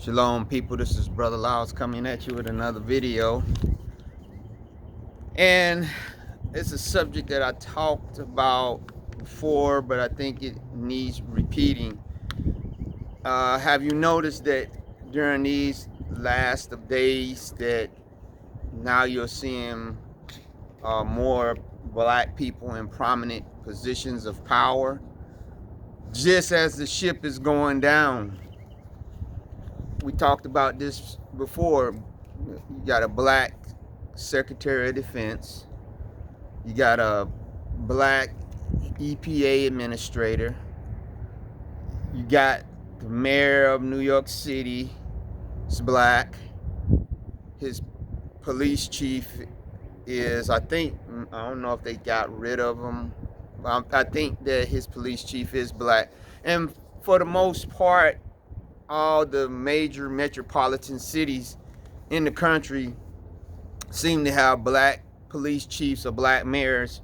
Shalom, people. This is Brother Lyles coming at you with another video. And it's a subject that I talked about before, but I think it needs repeating. Have you noticed that during these last of days that now you're seeing more black people in prominent positions of power? Just as the ship is going down. We talked about this before. You got a black Secretary of Defense. You got a black EPA administrator. You got the mayor of New York City. It's black. His police chief is, I don't know if they got rid of him. I think that his police chief is black. And for the most part, all the major metropolitan cities in the country seem to have black police chiefs or black mayors.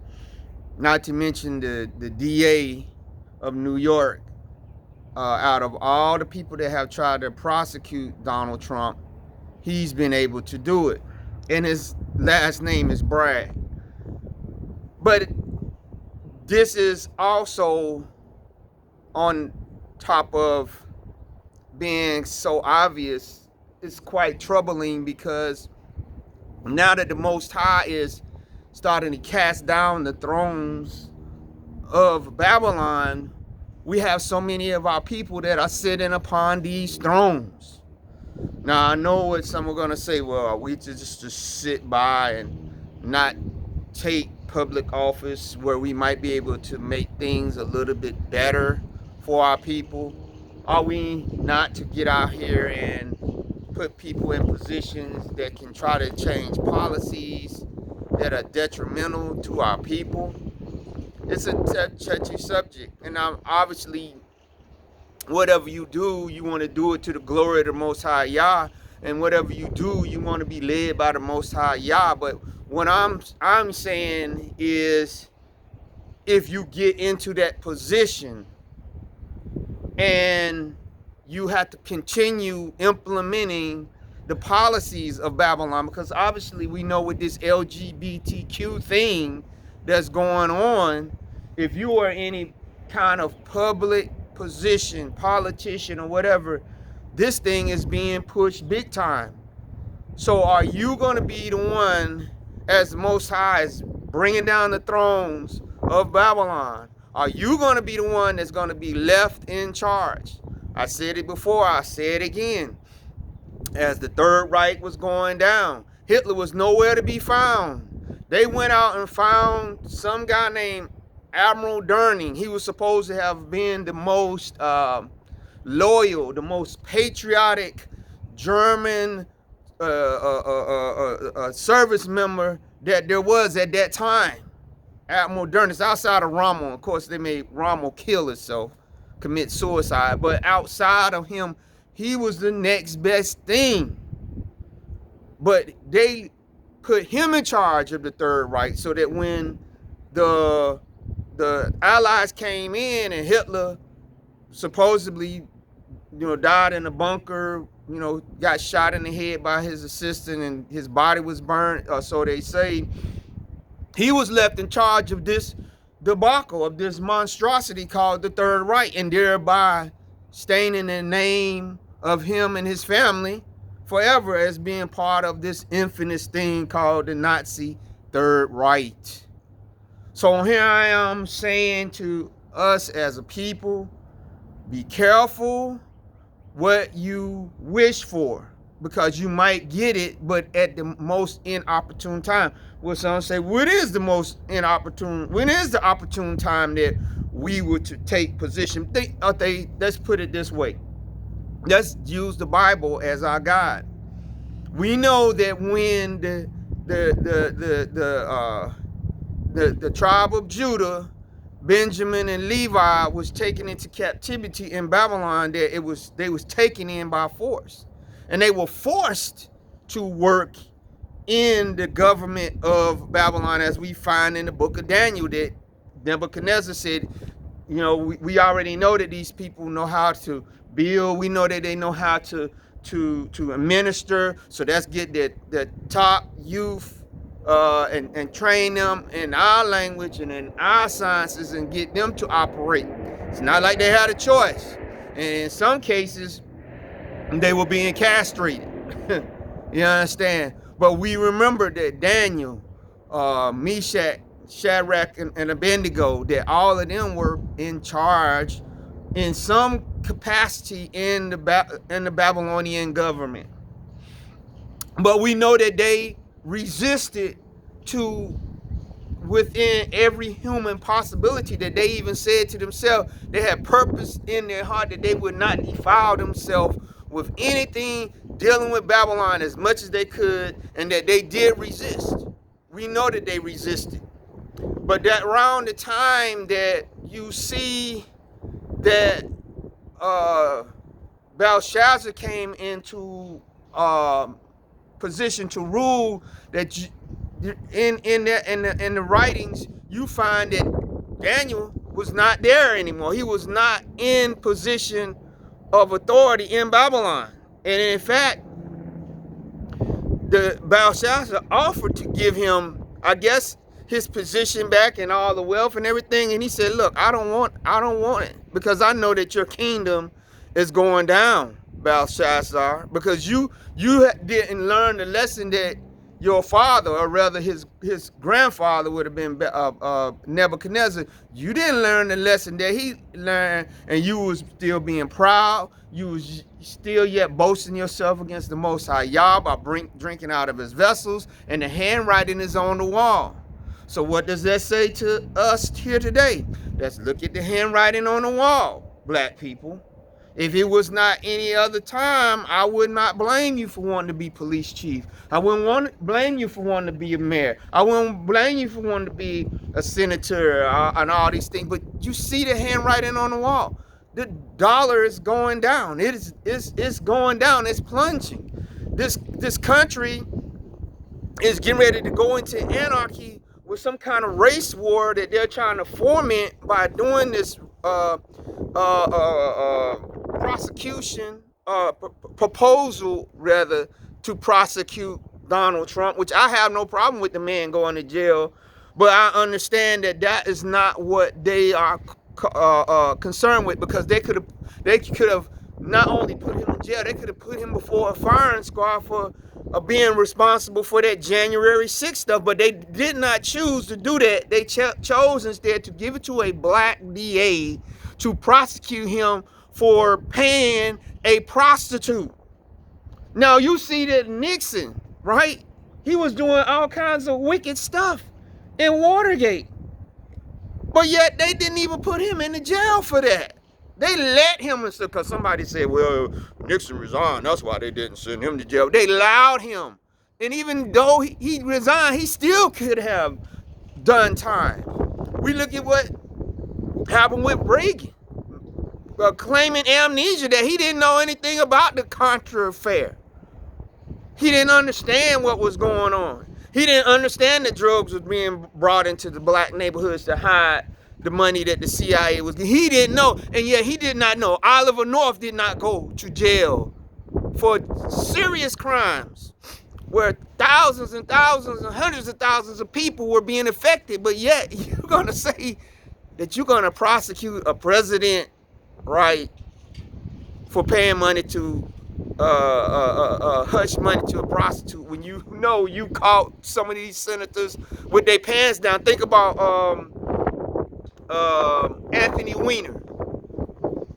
Not to mention the DA of New York. Out of all the people that have tried to prosecute Donald Trump, he's been able to do it. And his last name is Bragg. But this is also on top of being so obvious. It's quite troubling because now that the Most High is starting to cast down the thrones of Babylon, we have so many of our people that are sitting upon these thrones. Now, I know what some are going to say, well, we just sit by and not take public office where we might be able to make things a little bit better for our people. Are we not to get out here and put people in positions that can try to change policies that are detrimental to our people? It's a touchy subject, and obviously whatever you do, you want to do it to the glory of the Most High Yah, and whatever you do, you want to be led by the Most High Yah. But what I'm saying is, if you get into that position and you have to continue implementing the policies of Babylon, because obviously we know with this LGBTQ thing that's going on, if you are any kind of public position, politician or whatever, this thing is being pushed big time. So are you going to be the one, as the Most High is bringing down the thrones of Babylon, are you going to be the one that's going to be left in charge? I said it before, I say it again. As the Third Reich was going down, Hitler was nowhere to be found. They went out and found some guy named Admiral Döring. He was supposed to have been the most loyal, the most patriotic German service member that there was at that time. Admiral Döring. It's outside of Rommel. Of course, they made Rommel kill himself, commit suicide. But outside of him, he was the next best thing. But they put him in charge of the Third Reich so that when the Allies came in and Hitler supposedly, died in a bunker, got shot in the head by his assistant and his body was burned, or so they say, he was left in charge of this debacle, of this monstrosity called the Third Reich, and thereby staining the name of him and his family forever as being part of this infamous thing called the Nazi Third Reich. So here I am saying to us as a people, be careful what you wish for, because you might get it, but at the most inopportune time. Well, some say, what is the most inopportune? When is the opportune time that we were to take position? Let's put it this way. Let's use the Bible as our guide. We know that when the tribe of Judah, Benjamin and Levi was taken into captivity in Babylon, that they was taken in by force, and they were forced to work in the government of Babylon, as we find in the book of Daniel, that Nebuchadnezzar said, we already know that these people know how to build. We know that they know how to to administer. So let's get the top youth and train them in our language and in our sciences and get them to operate. It's not like they had a choice. And in some cases, they were being castrated. You understand? But we remember that Daniel, Meshach, Shadrach, and Abednego, that all of them were in charge in some capacity in the Babylonian government. But we know that they resisted to within every human possibility, that they even said to themselves, they had purpose in their heart that they would not defile themselves with anything dealing with Babylon as much as they could, and that they did resist. We know that they resisted. But that around the time that you see that Belshazzar came into position to rule, that in the writings you find that Daniel was not there anymore. He was not in position of authority in Babylon. And in fact, the Belshazzar offered to give him, I guess, his position back and all the wealth and everything. And he said, look, I don't want it, because I know that your kingdom is going down, Belshazzar, because you didn't learn the lesson that your father, or rather his grandfather would have been Nebuchadnezzar. You didn't learn the lesson that he learned, and you was still being proud. You was still yet boasting yourself against the Most High Yah by drinking out of his vessels, and the handwriting is on the wall. So what does that say to us here today? Let's look at the handwriting on the wall, black people. If it was not any other time, I would not blame you for wanting to be police chief. I wouldn't blame you for wanting to be a mayor. I wouldn't blame you for wanting to be a senator and all these things. But you see the handwriting on the wall. The dollar is going down. It's going down. It's plunging. This country is getting ready to go into anarchy with some kind of race war that they're trying to foment by doing this prosecution, proposal rather, to prosecute Donald Trump, which I have no problem with the man going to jail, but I understand that that is not what they are concerned with, because they could have not only put him in jail, they could have put him before a firing squad for being responsible for that January 6th stuff, but they did not choose to do that. They chose instead to give it to a black DA to prosecute him for paying a prostitute. Now you see that Nixon, right? He was doing all kinds of wicked stuff in Watergate, but yet they didn't even put him in the jail for that. They let him, because somebody said, well, Nixon resigned, that's why they didn't send him to jail. They allowed him. And even though he resigned, he still could have done time. We look at what happened with Reagan, claiming amnesia, that he didn't know anything about the Contra affair. He didn't understand what was going on. He didn't understand that drugs was being brought into the black neighborhoods to hide the money that the CIA was getting. He didn't know, and yet he did not know. Oliver North did not go to jail for serious crimes where thousands and thousands and hundreds of thousands of people were being affected, but yet you're going to say that you're going to prosecute a president, right, for paying money to hush money to a prostitute, when you know you caught some of these senators with their pants down. Think about Anthony Weiner,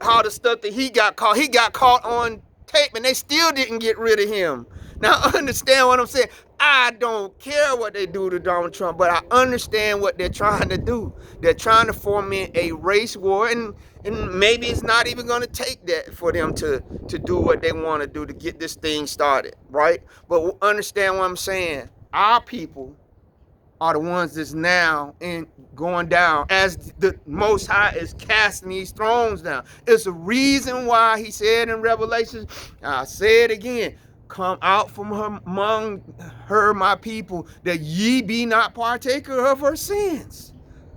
how the stuff that he got caught on tape, and they still didn't get rid of him. Now understand what I'm saying. I don't care what they do to Donald Trump, but I understand what they're trying to do. They're trying to foment a race war, and maybe it's not even going to take that for them to do what they want to do to get this thing started, right? But understand what I'm saying. Our people are the ones that's now going down as the Most High is casting these thrones down. It's a reason why he said in Revelation, I'll say it again, come out from among her, my people, that ye be not partaker of her sins.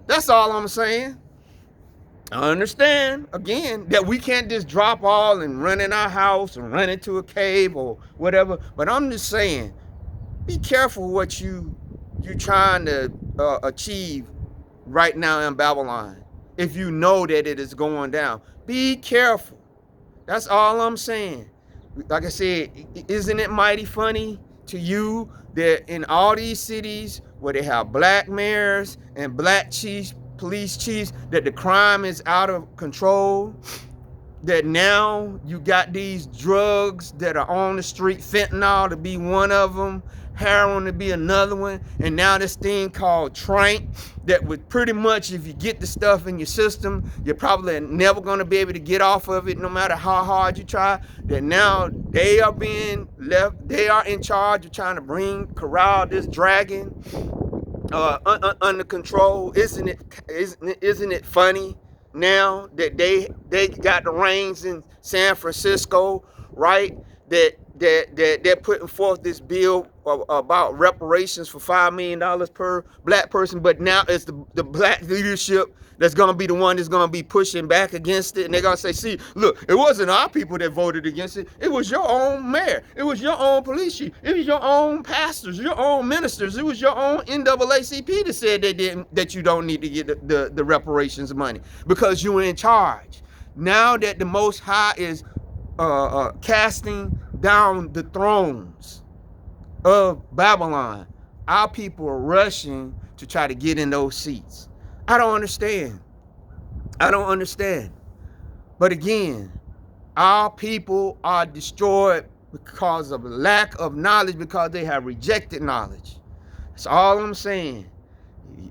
That's all I'm saying. I understand, again, that we can't just drop all and run in our house and run into a cave or whatever. But I'm just saying, be careful what you trying to achieve right now in Babylon. If you know that it is going down, be careful. That's all I'm saying. Like I said, isn't it mighty funny to you that in all these cities where they have black mayors and black chiefs, police chiefs, that the crime is out of control? That now you got these drugs that are on the street, fentanyl to be one of them, heroin to be another one, and now this thing called Trank that would pretty much, if you get the stuff in your system, you're probably never going to be able to get off of it no matter how hard you try. That now they are being left, they are in charge of trying to corral this dragon under control. Isn't it funny now that they got the reins in San Francisco, right? That they're putting forth this bill about reparations for $5 million per black person, but now it's the black leadership that's going to be the one that's going to be pushing back against it. And they're going to say, see, look, it wasn't our people that voted against it. It was your own mayor. It was your own police chief. It was your own pastors, your own ministers. It was your own NAACP that said that you don't need to get the reparations money because you were in charge. Now that the Most High is casting down the thrones of Babylon, our people are rushing to try to get in those seats. I don't understand. But again, our people are destroyed because of lack of knowledge, because they have rejected knowledge. That's all I'm saying.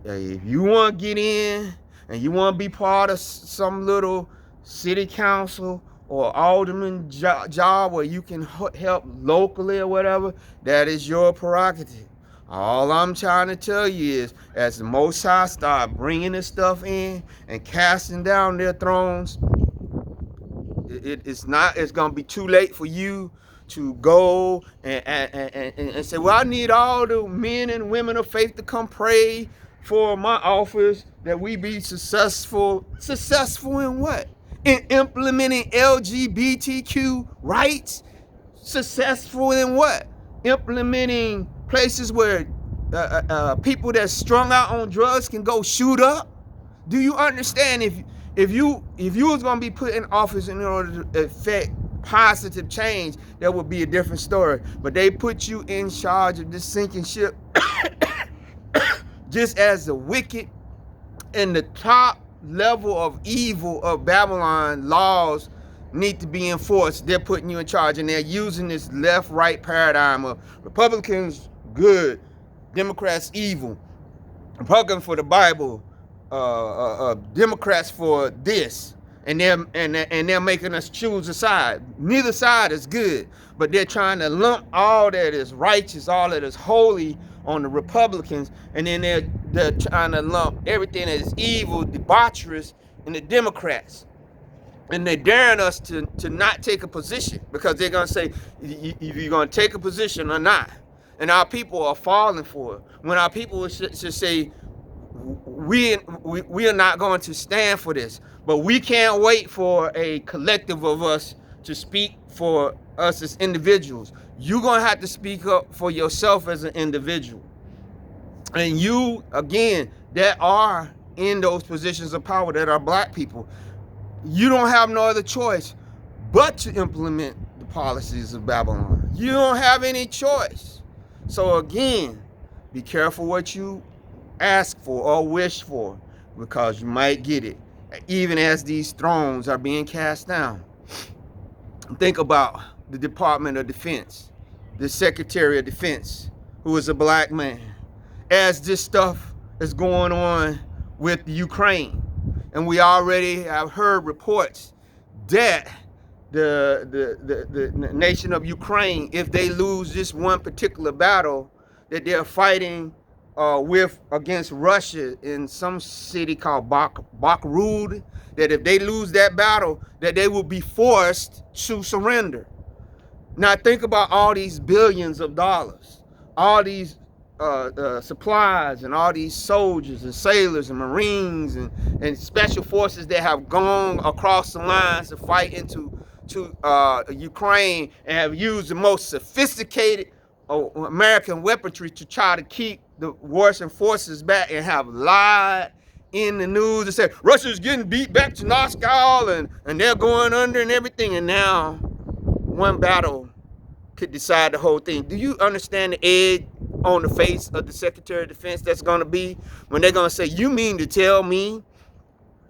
If you want to get in and you want to be part of some little city council or alderman job where you can help locally or whatever, that is your prerogative. All I'm trying to tell you is, as the Most High start bringing this stuff in and casting down their thrones, it's going to be too late for you to go and say, well, I need all the men and women of faith to come pray for my office, that we be successful. Successful in what? In implementing LGBTQ rights? Successful in what? Implementing places where people that's strung out on drugs can go shoot up? Do you understand? If you was gonna be put in office in order to effect positive change, that would be a different story. But they put you in charge of this sinking ship just as the wicked and the top level of evil of Babylon laws need to be enforced. They're putting you in charge, and they're using this left-right paradigm of Republicans good, Democrats evil, Republicans for the Bible, Democrats for this, and they're making us choose a side. Neither side is good, but they're trying to lump all that is righteous, all that is holy on the Republicans, and then they're trying to lump everything that is evil, debaucherous, in the Democrats. And they're daring us to not take a position, because they're going to say, you're going to take a position or not. And our people are falling for it. When our people should say, we are not going to stand for this, but we can't wait for a collective of us to speak for us as individuals. You're going to have to speak up for yourself as an individual. And you, again, that are in those positions of power, that are black people, you don't have no other choice but to implement the policies of Babylon. You don't have any choice. So again, be careful what you ask for or wish for, because you might get it, even as these thrones are being cast down. Think about the Department of Defense, the Secretary of Defense, who is a black man. As this stuff is going on with Ukraine, and we already have heard reports that the nation of Ukraine, if they lose this one particular battle that they're fighting against Russia in some city called Bakhmut, that if they lose that battle, that they will be forced to surrender. Now think about all these billions of dollars, all these supplies and all these soldiers and sailors and Marines and special forces that have gone across the lines to fight into Ukraine and have used the most sophisticated American weaponry to try to keep the Russian forces back, and have lied in the news and said Russia's getting beat back to Moscow and they're going under and everything. And now one battle could decide the whole thing. Do you understand the egg on the face of the Secretary of Defense that's going to be when they're going to say, you mean to tell me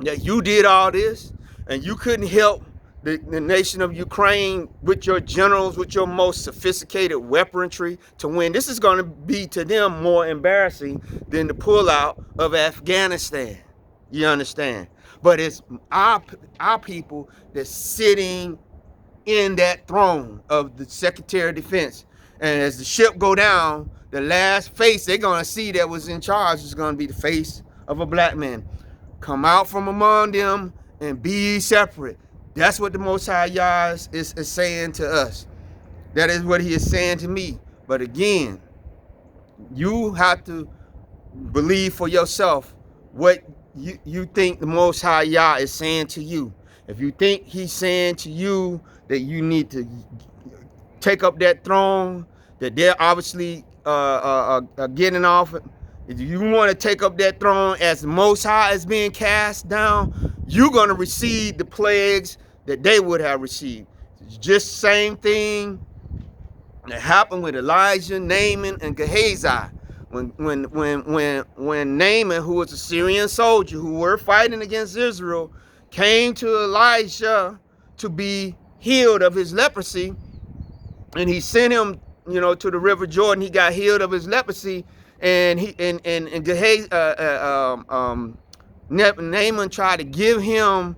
that you did all this and you couldn't help the nation of Ukraine with your generals, with your most sophisticated weaponry to win? This is going to be to them more embarrassing than the pullout of Afghanistan. You understand? But it's our people that's sitting in that throne of the Secretary of Defense. And as the ship go down, the last face they're going to see that was in charge is going to be the face of a black man. Come out from among them and be separate. That's what the Most High Yah is saying to us. That is what he is saying to me. But again, you have to believe for yourself what you think the Most High Yah is saying to you. If you think he's saying to you that you need to take up that throne, that they're obviously getting off, if you want to take up that throne as the Most High is being cast down, you're going to receive the plagues that they would have received. It's just the same thing that happened with Elijah, Naaman, and Gehazi. When Naaman, who was a Syrian soldier who were fighting against Israel, came to Elijah to be healed of his leprosy, and he sent him, to the River Jordan. He got healed of his leprosy, and Gehazi, Naaman tried to give him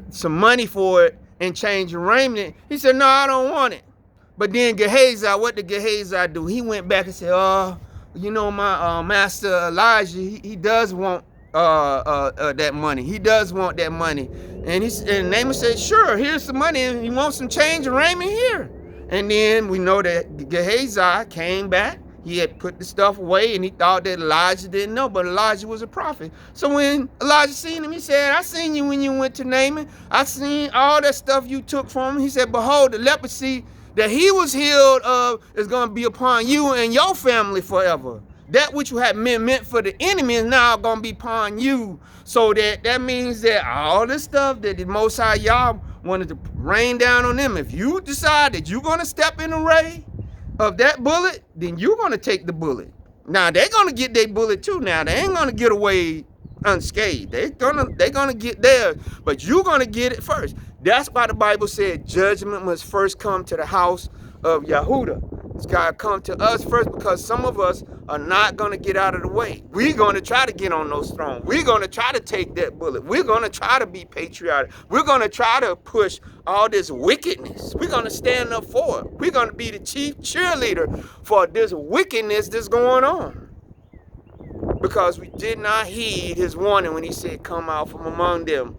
some money for it and change the raiment. He said, no, I don't want it. But then Gehazi, what did Gehazi do? He went back and said, my master Elijah, he does want that money. He does want that money. And Naaman said, sure, here's some money. And you want some change of raiment? Here. And then we know that Gehazi came back. He had put the stuff away, and he thought that Elijah didn't know, but Elijah was a prophet. So when Elijah seen him, he said, I seen you when you went to Naaman. I seen all that stuff you took from him. He said, behold, the leprosy that he was healed of is going to be upon you and your family forever. That which you had meant for the enemy is now going to be upon you. So that means that all the stuff that the Most High Yah wanted to rain down on them, if you decide that you're going to step in the ray of that bullet, then you're going to take the bullet. Now, they're going to get their bullet too. Now, they ain't going to get away unscathed. They're gonna get theirs, but you're going to get it first. That's why the Bible said judgment must first come to the house of Yahudah. It's got to come to us first, because some of us are not going to get out of the way. We're going to try to get on those thrones. We're going to try to take that bullet. We're going to try to be patriotic. We're going to try to push all this wickedness. We're going to stand up for it. We're going to be the chief cheerleader for this wickedness that's going on, because we did not heed his warning when he said, come out from among them.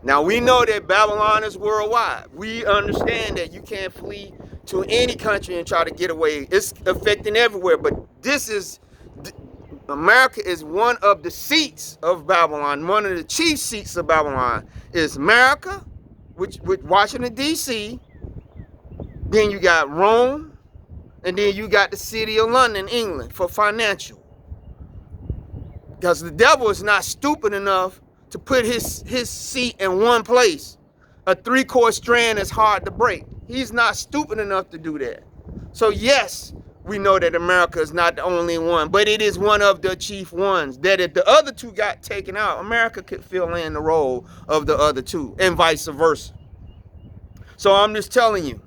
Now, we know that Babylon is worldwide. We understand that you can't flee to any country and try to get away. It's affecting everywhere. But America is one of the seats of Babylon. One of the chief seats of Babylon is America, with Washington, D.C. Then you got Rome. And then you got the city of London, England, for financial. Because the devil is not stupid enough to put his seat in one place. A three-chord strand is hard to break. He's not stupid enough to do that. So yes, we know that America is not the only one, but it is one of the chief ones. That if the other two got taken out, America could fill in the role of the other two, and vice versa. So I'm just telling you,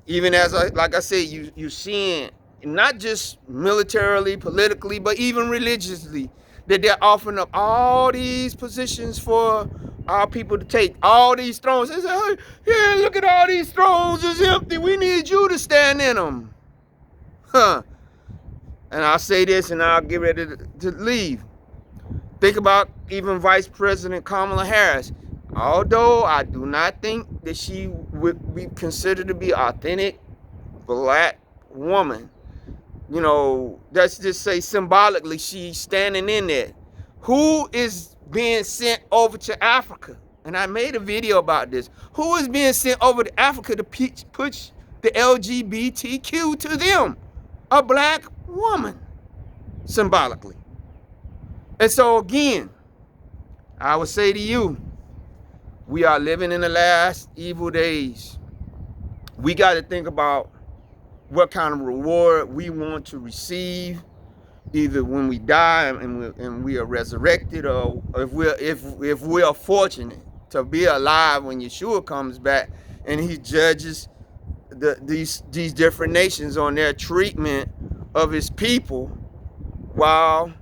even as like I said, you seeing not just militarily, politically, but even religiously, that they're offering up all these positions for our people to take, all these thrones. They say, hey, yeah, look at all these thrones, it's empty. We need you to stand in them. And I'll say this and I'll get ready to leave. Think about even Vice President Kamala Harris. Although I do not think that she would be considered to be an authentic black woman, you know, let's just say symbolically, she's standing in there. Who is being sent over to Africa? And I made a video about this. Who is being sent over to Africa to push the LGBTQ to them? A black woman, symbolically. And so again, I would say to you, we are living in the last evil days. We got to think about what kind of reward we want to receive, either when we die and we are resurrected, or if we are fortunate to be alive when Yeshua comes back and he judges these different nations on their treatment of his people while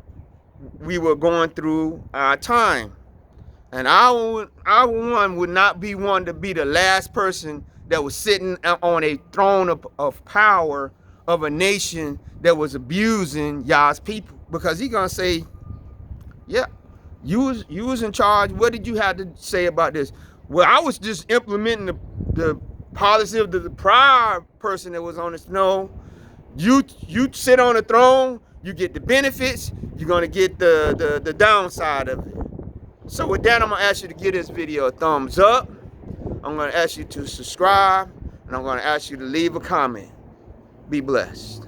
we were going through our time. And our one would not be one to be the last person that was sitting on a throne of power of a nation that was abusing Yah's people. Because he's gonna say, yeah, you was in charge. What did you have to say about this? Well, I was just implementing the policy of the prior person that was on the throne. You sit on the throne, you get the benefits, you're gonna get the downside of it. So with that, I'm gonna ask you to give this video a thumbs up. I'm gonna ask you to subscribe, and I'm gonna ask you to leave a comment. Be blessed.